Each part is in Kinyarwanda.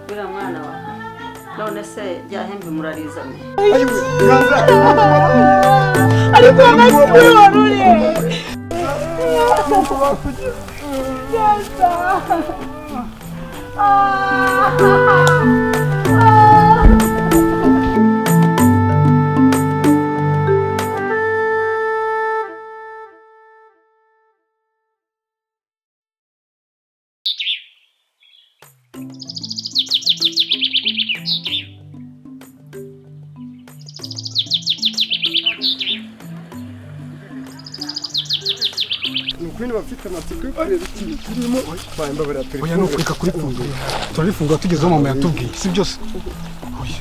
Bira mwana wa none se ryahembe murarizanye ariko amatwi waruriye Nukwini bafite amatsiko yo kureba ikintu kirimo bamba baraturi. Oya nukwika kuri funguro. Turarifungura tugezeho mama yatubwiye. Si byose. Oya.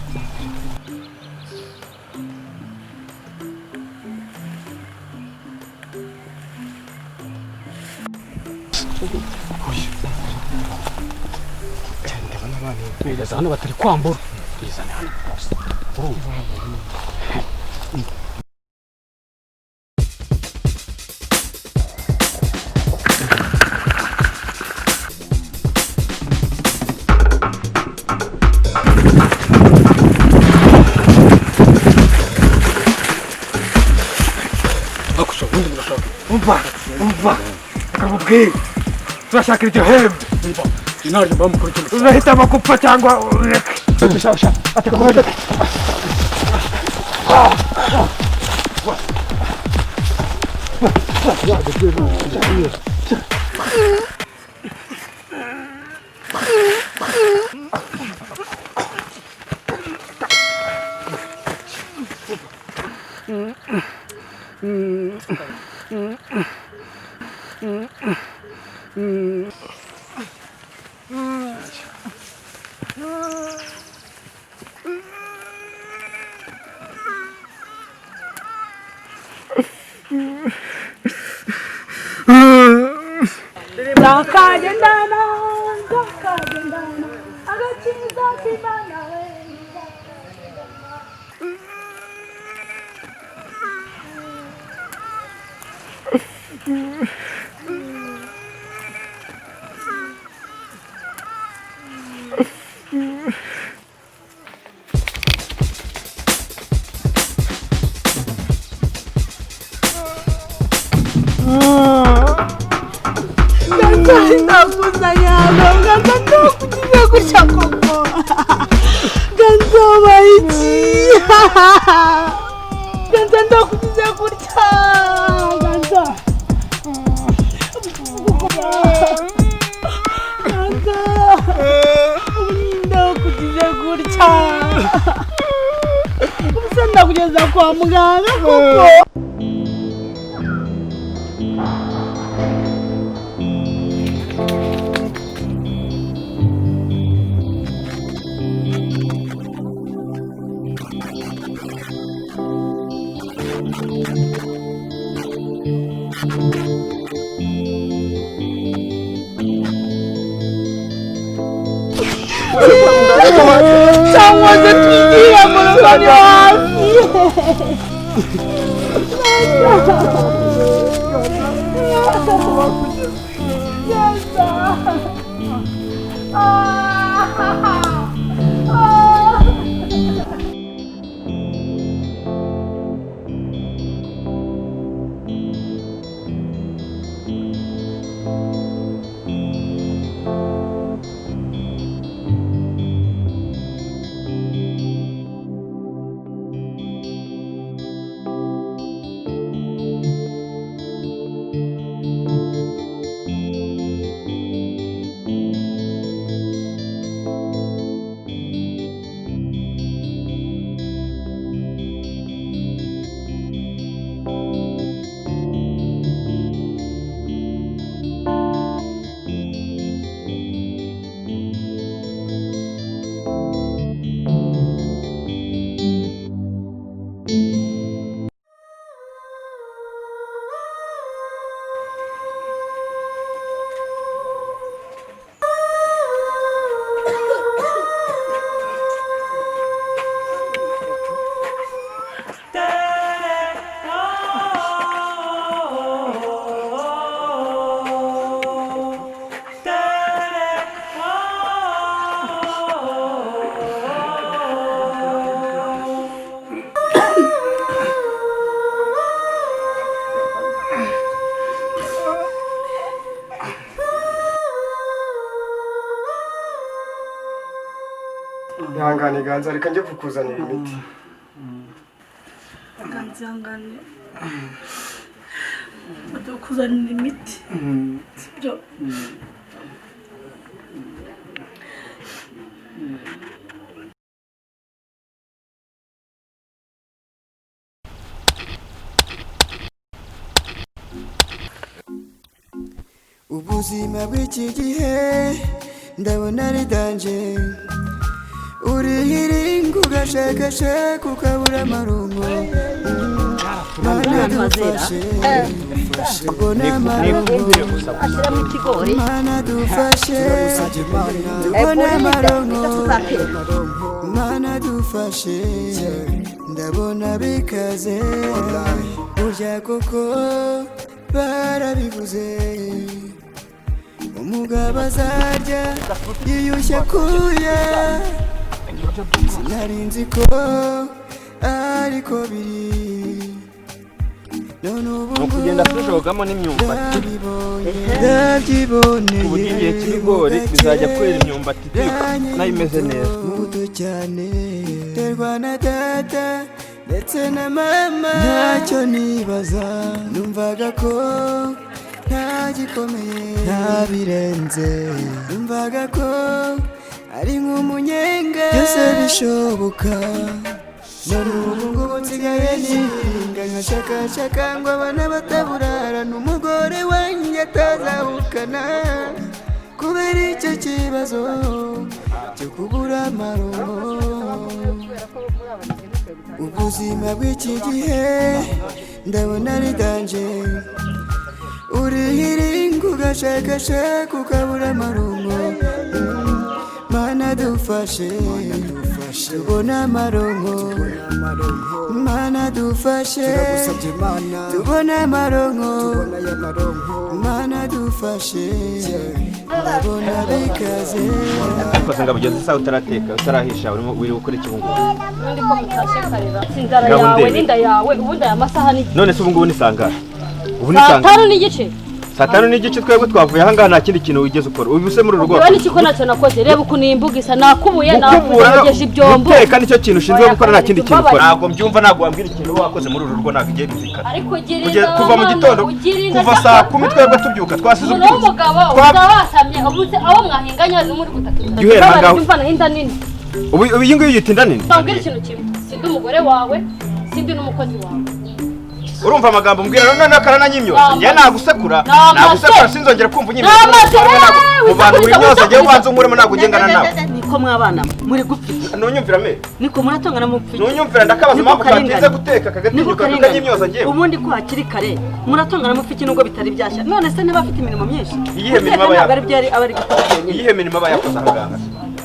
Oya. Hano batari kwambura. Bizane hano rwose. Urumva. Umva. Akamubwira. Turashaka iryo hembe. Inaryo bamukurikira. Urahitamo gupfa cyangwa ureke. Shasha. Ateka kumwe. Zakagendana agakiza k'Imana we ndakuzanyana ugatatu kugize gutya koko ganzoba iki ganza ndakugize gutya ganza ndakugize gutya ubusa ndakugeza kwa muganga koko cyangwa se twigira mu rugo hasi ihangane ganza reka njye kukuzanira imiti. Ganzangane. Badukuzanira imiti. Sibyo. Ubuzima bw'iki gihe ndabona ari danje urihiringa ugashakashaka ukabura amarungo mana dufashe ubona amarungo ashyiramo ikigori mana dufashe ubona amarungo mana dufashe ndabona bikaze burya koko barabivuze umugabo azarya yiyushye kuya sinari nzi ko ariko biri none ubu kugenda tujogamo n'imyumbati ndabyiboneye ubu igihe cy'ibigori bizajya kwera imyumbati nayo imeze neza muto cyane terwa na data ndetse na mama ntacyo nibaza numvaga ko ntagikomeye ntabirenze numvaga ko ari nk'umunyenga byose bishoboka none ubu ngubu nsigaye niringa nkashakashaka ngo abana bataburara n'umugore wanjye atazahukana kubera icyo kibazo cyo kubura amarongo ubuzima bw'iki gihe ndabona ari danje urihiringa ugashakashaka ukabura amarungo mana dufashe tubona amarongo mana dufashe tubona amarongo mana dufashe ndabona bikaze ariko sanga bugeze saa utarateka utarahisha uri gukora iki bungu Ndi ko mutashe karira sinzara yawe n'inda yawe ubundi aya masaha ni none se ubungu ni sanga ubu ni saa sanga 5 n'igice saa 5 n'igice twebwe twavuye aha ngaha nta kindi kintu wigeze ukora ubu se muri rugo Wewe niki ko ntacyo nakoze reba ukuntu imbuga isa nakubuye nakugeje ibyombo guteka nicyo kintu ushinzwe gukora nta kindi kintu ukora ntabwo mbyumva ntabwo wambwira ikintu wakoze muri uru rugo ntabwo igiye bizikana ariko girinda kuva mu gitondo kuva saa 10 twebwe tubyuka twasize umuntu w'umugabo uzabasamye abuze abo mwahinganya muri gutatu Yuhera ngaho. Umva nahinda nini ubu iyi ngiyi yitinda nini Bambwira ikintu kimwe sindi umugore wawe sindi n'umukozi wawe urumva amagambo mbwira none akarananyimyoza njye nagusekura sinzongera kumva unyimyoza mu bantu wimyoza njye ubanza unkuremo ntabwo ugengana nawe niko mwabana muri gupfira nunyumvira me niko muratongana mu pfira nunyumvira ndakabaza impamvu katinze guteka kagatinyuka tukanyimyoza njye ubundi ko hakiri kare muratongana mu pfiki nubwo bitari byashya none se niba afite imirimo myinshi iyihe mirimo aba abari byari abari gukora byonyine iyihe mirimo aba yakoze ahaganga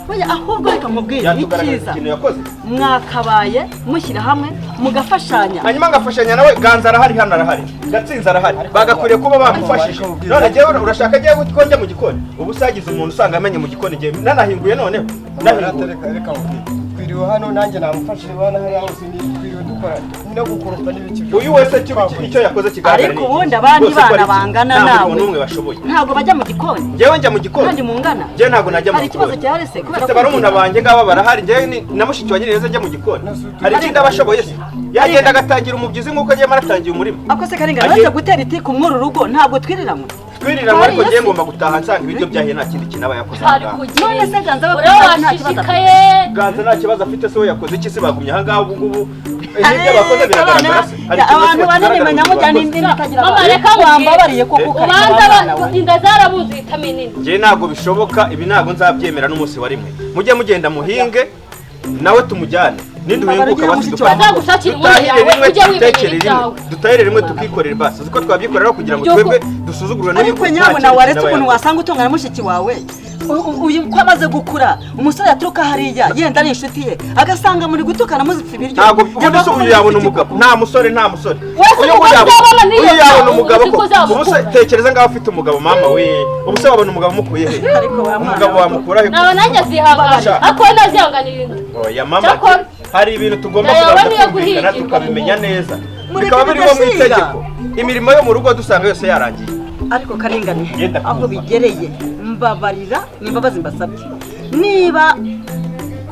oya ahubwo reka mubwire icyiza ikintu yakoze mwakabaye mushyira hamwe mugafashanya hanyuma ngafashanya nawe ganza arahari hano arahari gatsinza arahari bagakwiriye kuba bamufashije none njyewe urashaka njyewe ko njya mu gikoni ubu sagize umuntu usanga amenye mu gikoni njyewe nanahinguye noneho reka twiriwe hano nanjye namufashije bana hari aho twiriwe dukora no gukoropa n'ibiki uyu wese icyo yakoze kigaragara ariko ubundi abandi bana bangana nawe n'umwe bashoboye ntabwo bajya mu gikoni njyewe njya mu gikoni kandi mungana njyewe ntabwo najya mu hari ikibazo gikoni cyahari se kubera ufite barumuna banjye ngaba barahari njyewe na mushiki wanjye neza njya mu gikoni hari ikindi abashoboye se yagenda agatangira umubyizi nk'uko agiye maratangiye umurima ako se karinga uretse gutera itiku mw'uru rugo ntabwo twiriranwa twiriranwa ariko njyewe ngomba gutaha nsanga ibiryo byahiye nta kindi kintu aba yakoze none se ganza urashishikaye ganza nta kibazo afite se we yakoze iki se bagumye aha ngaha ubu ngubu ibyo bakoze biragaragara se abantu banini banyamujyana indi ikagira mama reka wambabariye koko ubanza inda zarabuze vitamine njye ntabwo bishoboka ibi ntabwo nzabyemera n'umunsi wa rimwe mujye mugenda muhinge nawe tumujyane niduhinguka dutahire rimwe tukikorera basi uzi ko twabyikorera kugira ngo twebwe dusuzugurwe ariko nyabona waretse ukuntu wasanga utongana mushiki wawe uyu ko amaze gukura umusore yaturuka hariya yenda ari inshuti ye agasanga muri gutukana muzipfa ibiryo ntabwo ubundi se uyu yabona umugabo nta musore uyu yabona umugabo ko ubu se tekereza ngaho ufite umugabo mama we ubu se wabona umugabo umukuye he umugabo wamukura he nawe nanjye zihangana ako nazihanganira inda oya mama hari ibintu tugomba kumvikana tukabimenya neza bikaba biriho mu itegeko imirimo yo mu rugo dusanga yose yarangiye ariko karinganiye aho bigereye mbabarira n'imbabazi mbasabye niba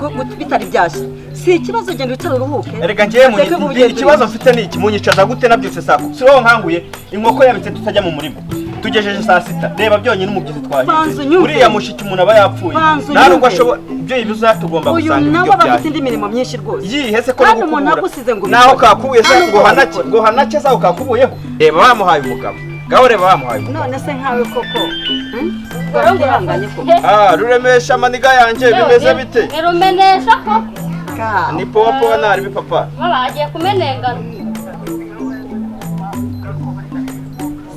bitari byashya si ikibazo genda wicara uruhuke erega ngiye ikibazo mfite ni iki munyicaza gute nabyutse saa kumi siho nkanguye inkoko yabitse tutajya mu murimo tugejeje saa sita reba byonyine umubyizi twahinze uriya mushiki umuntu aba yapfuye nta nubwo ashobora ibyo ibiza tugomba gusanga uyu nawe bafite indi mirimo myinshi rwose yihese ko gukubura naho kakubuye se ngo hanake zaho kakubuyeho reba bamuhaye umugabo gaho reba bamuhaye umugabo none se nkawe koko ruremesha amaniga yanjye bimeze bite rumenesha ko ni popo nari bipapa bagiye kumenengana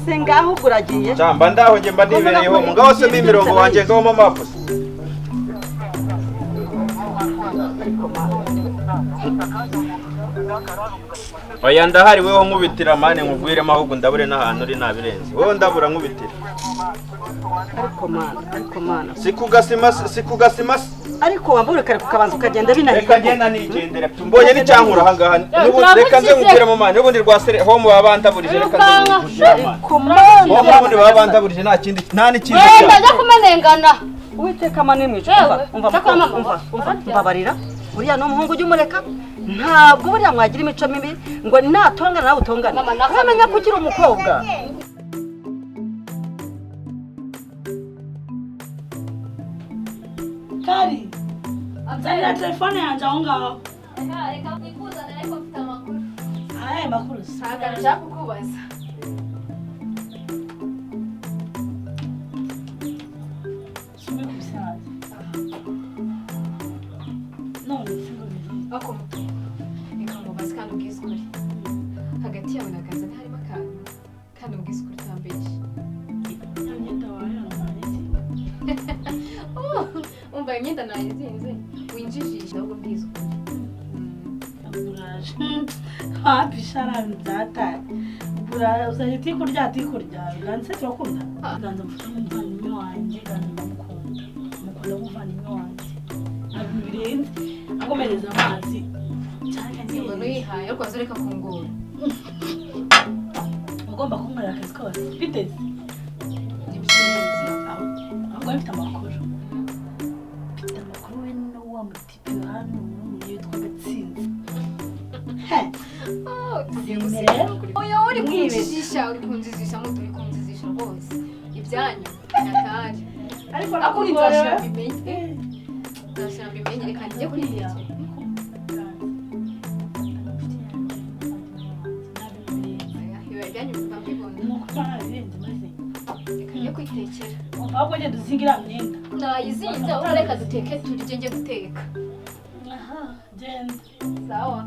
se ngaho kuragiye cyamba ndaho nge mba nibereyeho ngaho se n'imirongo wanjye ngaho mama pusi oya ndahari weho nkubitira mane nkubwiremo ahubwo ndabure n'ahantu uri nabirenze wowe ndabura nkubitira ariko mana sikugasima ariko wambure kare kukabanza ukagenda binaniye reka ngenda nigendera mbonye n'icyankura ahangaha reka nze nkubwire mu mane n'ubundi rwasere ho mu babandaburije reka nze nkubwire baba bandaburije nta n'ikindi ndajya kumenengana uwiteka mane mwica umva mbabarira uriya n'umuhungu ujya umureka ntabwo buriya mwagira imico mibi ngo natongana nawe utongane uramenya ko ugira umukobwa Kari, nzanira telefone yanjye aho ngaho. reka kwikuzana ariko mfite amakuru Ayahe makuru? ntabwo nshaka kukubaza Sumi kubisaza. None singo bizi. ako reka mubaze kandi ubwize ukuri hagati yawe na Ganza harimo akantu kandi ubwize ukuri utambeshye Imyenda wawe umva imyenda nayizinze winjijisha ahubwo ubwize ukuri hapi sharabi byataye bura uzahita ikurya ganze turakunda ganza mfite umuvandimwe wanjye ganza ndamukunda umuvandimwe wanjye ntabwo birenze akomereza amazi cyane ngo nuyihaye ariko wazureka kungura ugomba kunkorera akazi kose biteze ni byiza ahubwo bifite amakuru we n'uwa mutipe hano n'umuntu witwa Gatsinzi oya uri kunjijisha muto uri kunjijisha rwose ibyanyu natari ariko akuri nzashira bimenye reka njye kwitekera ibyanyu biba mbibona reka njye kwitekera ahubwo njye duzingira myenda nayizinze ahubwo reka duteke turye njye guteka aha genda sawa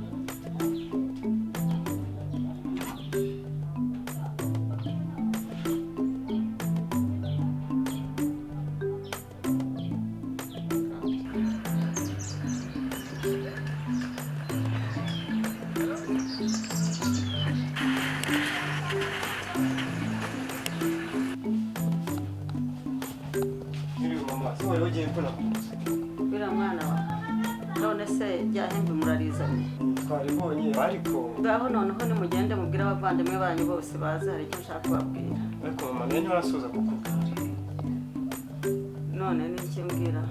buriya mwana wawe none se ryahembe murarizanye twaribonye ariko ngaho noneho nimugende mubwire abavandimwe banyu bose baze hari icyo nshaka kubabwira ariko mama niyo ntiwasuza kukubwira none ni iki mbwira